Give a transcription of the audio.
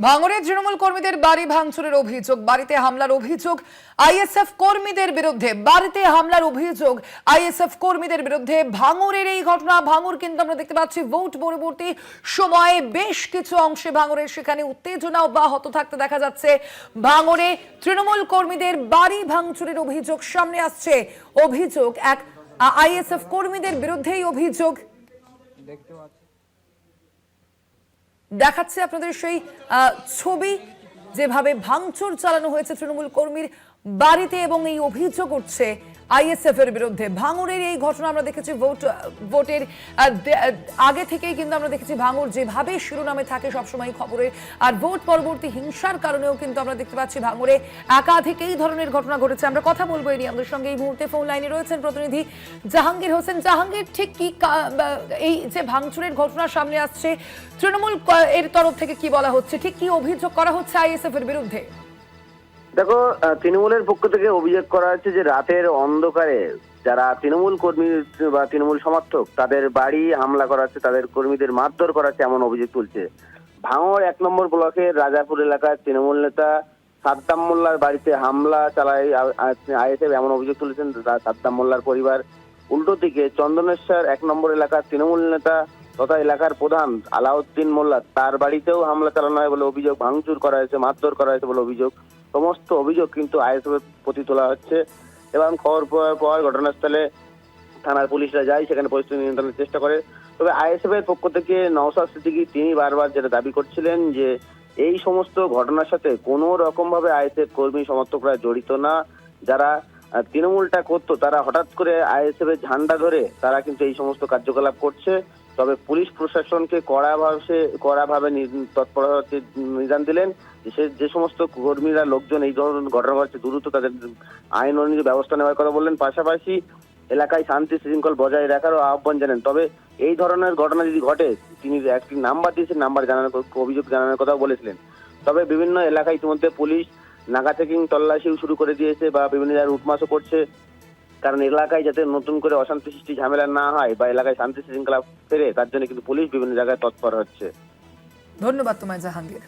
ভাঙড়ে তৃণমূল কর্মীদের বাড়ি ভাঙচুরের অভিযোগ, বাড়িতে হামলার অভিযোগ আইএসএফ কর্মীদের বিরুদ্ধে। বাড়িতে হামলার অভিযোগ আইএসএফ কর্মীদের বিরুদ্ধে। ভাঙড়ের এই ঘটনা। ভাঙড় কিন্তু আমরা দেখতে পাচ্ছি ভোট পরবর্তী সময়ে বেশ কিছু অংশে ভাঙড়ের সেখানে উত্তেজনা অব্যাহত থাকতে দেখা যাচ্ছে। ভাঙড়ে তৃণমূল কর্মীদের বাড়ি ভাঙচুরের অভিযোগ সামনে আসছে। অভিযোগ এক আইএসএফ কর্মীদের বিরুদ্ধেই অভিযোগ। দেখতে পাচ্ছি, দেখাচ্ছে আপনাদের সেই ছবি, যেভাবে ভাঙচুর চালানো হয়েছে তৃণমূল কর্মীর বাড়িতে এবং এই অভিযোগ উঠছে আইএসএফ এর বিরুদ্ধে। ভাঙড়ের এই ঘটনা আমরা দেখেছি ভোটের আগে থেকেই কিন্তু আমরা দেখেছি ভাঙড় যেভাবে শিরোনামে থাকে সবসময় খবরে, আর ভোট পরবর্তী হিংসার কারণেও কিন্তু আমরা দেখতে পাচ্ছি ভাঙড়ে একাধিক এই ধরনের ঘটনা ঘটেছে। আমরা কথা বলবো এই নিয়ে। আমাদের সঙ্গে এই মুহূর্তে ফোন লাইনে রয়েছেন প্রতিনিধি জাহাঙ্গীর হোসেন। জাহাঙ্গীর, ঠিক কি এই যে ভাঙচুরের ঘটনা সামনে আসছে, তৃণমূল এর তরফ থেকে কি বলা হচ্ছে, ঠিক কি অভিযোগ করা হচ্ছে আইএসএফ এর বিরুদ্ধে? দেখো, তৃণমূলের পক্ষ থেকে অভিযোগ করা হচ্ছে যে রাতের অন্ধকারে যারা তৃণমূল কর্মী বা তৃণমূল সমর্থক তাদের বাড়ি হামলা করা হচ্ছে, তাদের কর্মীদের মারধর করা হচ্ছে, এমন অভিযোগ তুলছে। ভাঙড় 1 নম্বর ব্লকের রাজাপুর এলাকার তৃণমূল নেতা সাদ্দাম মোল্লার বাড়িতে হামলা চালায় আইএসএফ, এমন অভিযোগ তুলেছেন সাদ্দাম মোল্লার পরিবার। উল্টো দিকে চন্দনেশ্বর 1 নম্বর এলাকার তৃণমূল নেতা তথা এলাকার প্রধান আলাউদ্দিন মোল্লা, তার বাড়িতেও হামলা চালানো হয় বলে অভিযোগ, ভাঙচুর করা হয়েছে, মারধর করা হয়েছে বলে অভিযোগ। সমস্ত অভিযোগ কিন্তু আইএসএফ এর প্রতি তোলা হচ্ছে এবং খবর পাওয়ার পর ঘটনাস্থলে থানার পুলিশরা যায়, সেখানে পরিস্থিতি নিয়ন্ত্রণের চেষ্টা করে। তবে আইএসএফ এর পক্ষ থেকে নওশাদ সিদ্দিকী তিনি বারবার যেটা দাবি করছিলেন যে এই সমস্ত ঘটনার সাথে কোনো রকম ভাবে আইএসএফ কর্মী সমর্থকরা জড়িত না। যারা তৃণমূলটা করতো তারা হঠাৎ করে আইএসএফ এর ঝান্ডা ধরে তারা কিন্তু এই সমস্ত কার্যকলাপ করছে। তবে পুলিশ প্রশাসনকে কড়াভাবে তৎপর হতে নির্দেশ দিলেন যে সমস্ত কর্মীরা লোকজন এই ধরনের ঘটনা ঘটছে দ্রুত তাদের আইন অনুযায়ী ব্যবস্থা নেওয়ার কথা বললেন। পাশাপাশি এলাকায় শান্তি শৃঙ্খলা বজায় রাখারও আহ্বান জানান। তবে এই ধরনের ঘটনা যদি ঘটে তিনি একটি নাম্বার দিয়েছেন, নাম্বার জানানোর অভিযোগ জানানোর কথাও বলেছিলেন। তবে বিভিন্ন এলাকায় ইতিমধ্যে পুলিশ নাকা চেকিং তল্লাশিও শুরু করে দিয়েছে বা বিভিন্ন জায়গায় উঠমাসও করছে, কারণ এলাকায় যাতে নতুন করে অশান্তি সৃষ্টি ঝামেলা না হয় বা এলাকায় শান্তি শৃঙ্খলা ফেরে তার জন্য কিন্তু পুলিশ বিভিন্ন জায়গায় তৎপর হচ্ছে। ধন্যবাদ তোমায় জাহাঙ্গীর।